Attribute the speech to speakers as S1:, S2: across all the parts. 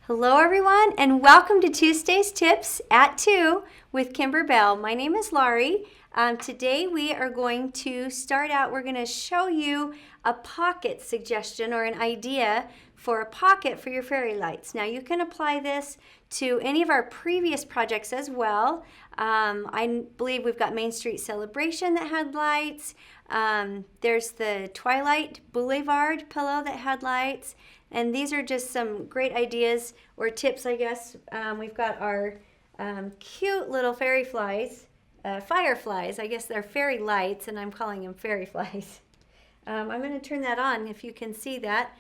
S1: Hello everyone and welcome to Tuesday's Tips at 2 with Kimberbell. My name is Lauri. Today we are going to start out, we're going to show you a pocket suggestion or an idea for a pocket for your fairy lights. Now you can apply this to any of our previous projects as well. I believe we've got Main Street Celebration that had lights. There's the Twilight Boulevard pillow that had lights. And these are just some great ideas or tips, I guess. We've got our cute little fairy flies, fireflies. I guess they're fairy lights, and I'm calling them fairy flies. I'm going to turn that on if you can see that.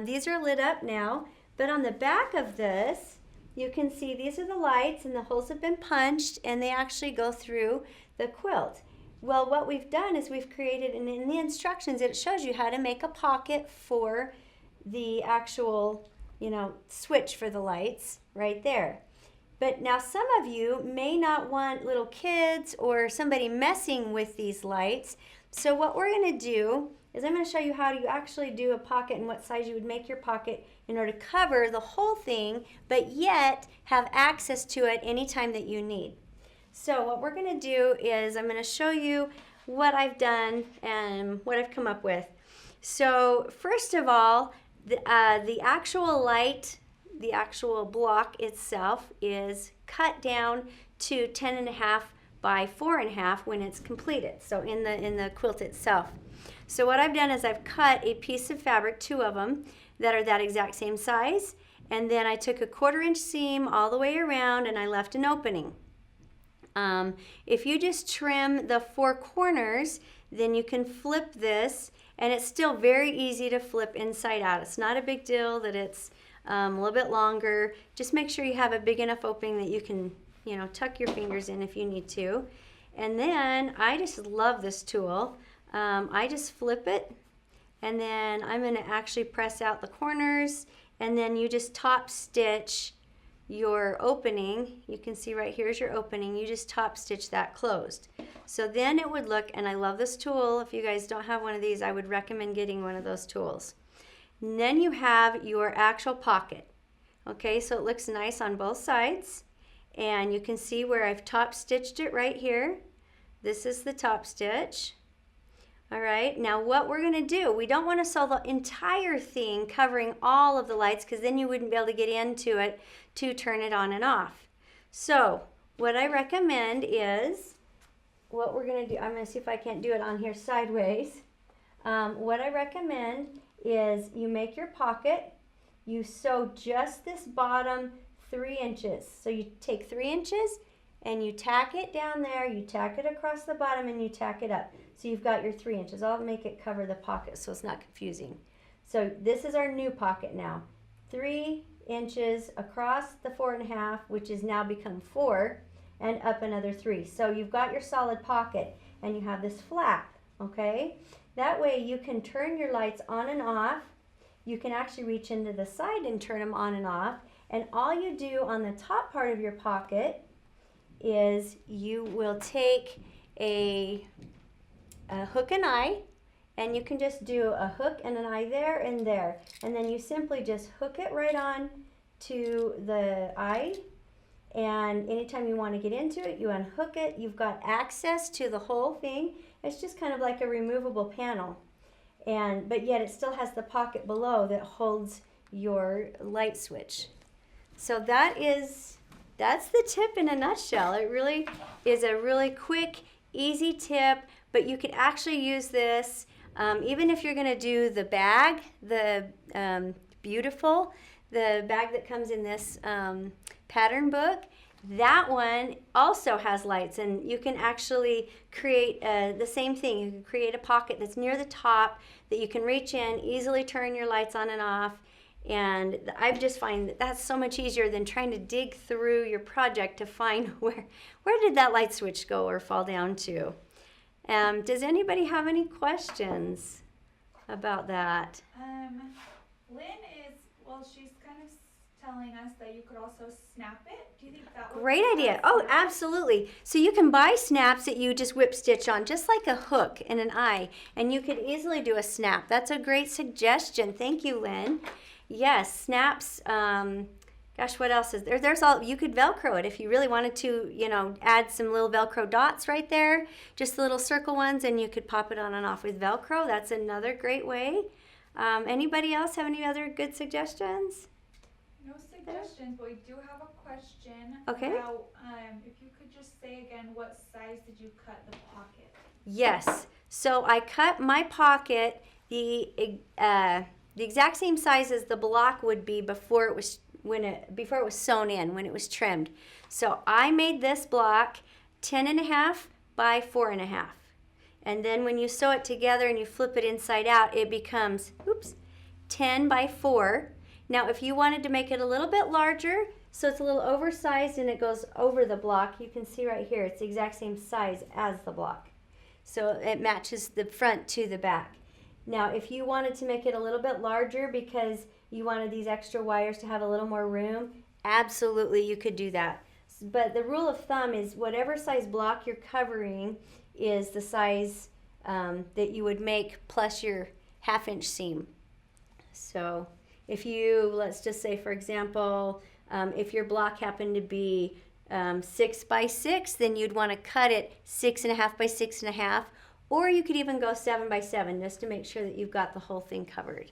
S1: These are lit up now, but on the back of this, you can see these are the lights, and the holes have been punched, and they actually go through the quilt. Well, what we've done is we've created, and in the instructions, it shows you how to make a pocket for the actual, switch for the lights right there. But now some of you may not want little kids or somebody messing with these lights. So what we're going to do is I'm going to show you how to actually do a pocket and what size you would make your pocket in order to cover the whole thing, but yet have access to it anytime that you need. So what we're going to do is I'm going to show you what I've done and what I've come up with. So first of all, the actual light, the actual block itself is cut down to 10.5 by 4.5 when it's completed. So in the quilt itself. So what I've done is I've cut a piece of fabric, 2 of them, that are that exact same size. And then I took a 1/4-inch seam all the way around and I left an opening. If you just trim the 4 corners, then you can flip this, and it's still very easy to flip inside out. It's not a big deal that it's a little bit longer. Just make sure you have a big enough opening that you can, tuck your fingers in if you need to. And then I just love this tool. I just flip it, and then I'm going to actually press out the corners, and then you just top stitch your opening. You can see right here's your opening. You just top stitch that closed. So then it would look, and I love this tool. If you guys don't have one of these, I would recommend getting one of those tools. And then you have your actual pocket. Okay, so it looks nice on both sides. And you can see where I've top stitched it right here. This is the top stitch. All right, now what we're going to do, we don't want to sew the entire thing covering all of the lights because then you wouldn't be able to get into it to turn it on and off. So what I recommend is, what we're going to do, I'm going to see if I can't do it on here sideways. What I recommend is you make your pocket, you sew just this bottom 3 inches. So you take 3 inches and you tack it down there, you tack it across the bottom, and you tack it up. So you've got your 3 inches. I'll make it cover the pocket so it's not confusing. So this is our new pocket now. 3 inches across the 4.5, which has now become 4, and up another 3. So you've got your solid pocket, and you have this flap, okay? That way you can turn your lights on and off. You can actually reach into the side and turn them on and off. And all you do on the top part of your pocket is you will take a hook and eye, and you can just do a hook and an eye there and there, and then you simply just hook it right on to the eye, and anytime you want to get into it, you unhook it. You've got access to the whole thing. It's just kind of like a removable panel, but yet it still has the pocket below that holds your light switch. So that's the tip in a nutshell. It really is a really quick, easy tip, but you could actually use this even if you're going to do the bag, the bag that comes in this pattern book. That one also has lights, and you can actually create the same thing. You can create a pocket that's near the top that you can reach in, easily turn your lights on and off. And I just find that's so much easier than trying to dig through your project to find where did that light switch go or fall down to. Does anybody have any questions about that?
S2: Lynn she's kind of telling us that you could also snap it. Do you think that would
S1: Great idea. Oh, absolutely. So you can buy snaps that you just whip stitch on, just like a hook and an eye, and you could easily do a snap. That's a great suggestion. Thank you, Lynn. Yes, snaps Gosh, what else is there? There's all, you could Velcro it if you really wanted to, add some little Velcro dots right there, just little circle ones, and you could pop it on and off with Velcro. That's another great way. Anybody else have any other good suggestions?
S2: No suggestions, but we do have a question.
S1: Okay.
S2: About, if you could just say again, what size did you cut the pocket?
S1: Yes. So I cut my pocket the exact same size as the block would be before it was sewn in, when it was trimmed. So I made this block 10.5 by 4.5. And then when you sew it together and you flip it inside out, it becomes 10 by 4. Now if you wanted to make it a little bit larger, so it's a little oversized and it goes over the block, you can see right here it's the exact same size as the block. So it matches the front to the back. Now if you wanted to make it a little bit larger because you wanted these extra wires to have a little more room, absolutely you could do that. But the rule of thumb is whatever size block you're covering is the size that you would make plus your 1/2 inch seam. So if you, let's just say for example, if your block happened to be 6 by 6, then you'd want to cut it 6.5 by 6.5, or you could even go 7 by 7 just to make sure that you've got the whole thing covered.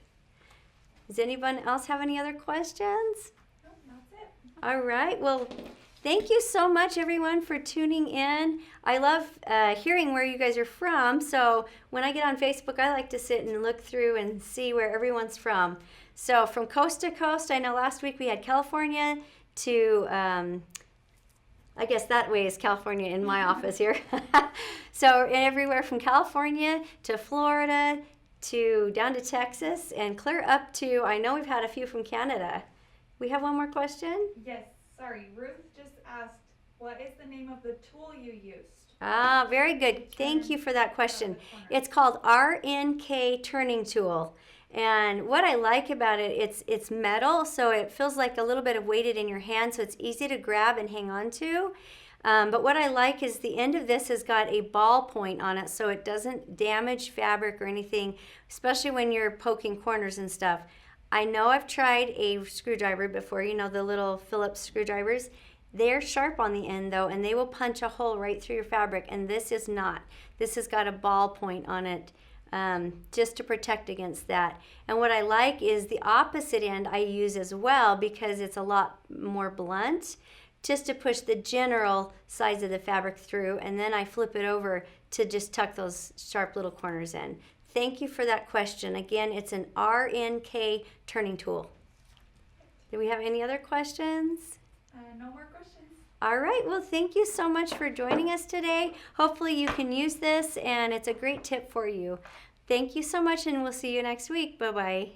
S1: Does anyone else have any other questions?
S2: No, that's it.
S1: All right. Well, thank you so much, everyone, for tuning in. I love hearing where you guys are from. So when I get on Facebook, I like to sit and look through and see where everyone's from. So from coast to coast, I know last week we had California to, I guess that way is California in my office here. So everywhere from California to Florida to down to Texas and clear up to, I know we've had a few from Canada. We have one more question?
S2: Yes, sorry. Ruth just asked, what is the name of the tool you used?
S1: Ah, very good. Thank you for that question. It's called RNK turning tool. And what I like about it, it's metal, so it feels like a little bit of weighted in your hand, so it's easy to grab and hang on to. But what I like is the end of this has got a ball point on it, so it doesn't damage fabric or anything, especially when you're poking corners and stuff. I know I've tried a screwdriver before, the little Phillips screwdrivers. They're sharp on the end though, and they will punch a hole right through your fabric, and this is not. This has got a ball point on it, just to protect against that. And what I like is the opposite end I use as well, because it's a lot more blunt, just to push the general size of the fabric through, and then I flip it over to just tuck those sharp little corners in. Thank you for that question. Again, it's an RNK turning tool. Do we have any other questions?
S2: No more questions.
S1: All right, well, thank you so much for joining us today. Hopefully you can use this, and it's a great tip for you. Thank you so much, and we'll see you next week. Bye-bye.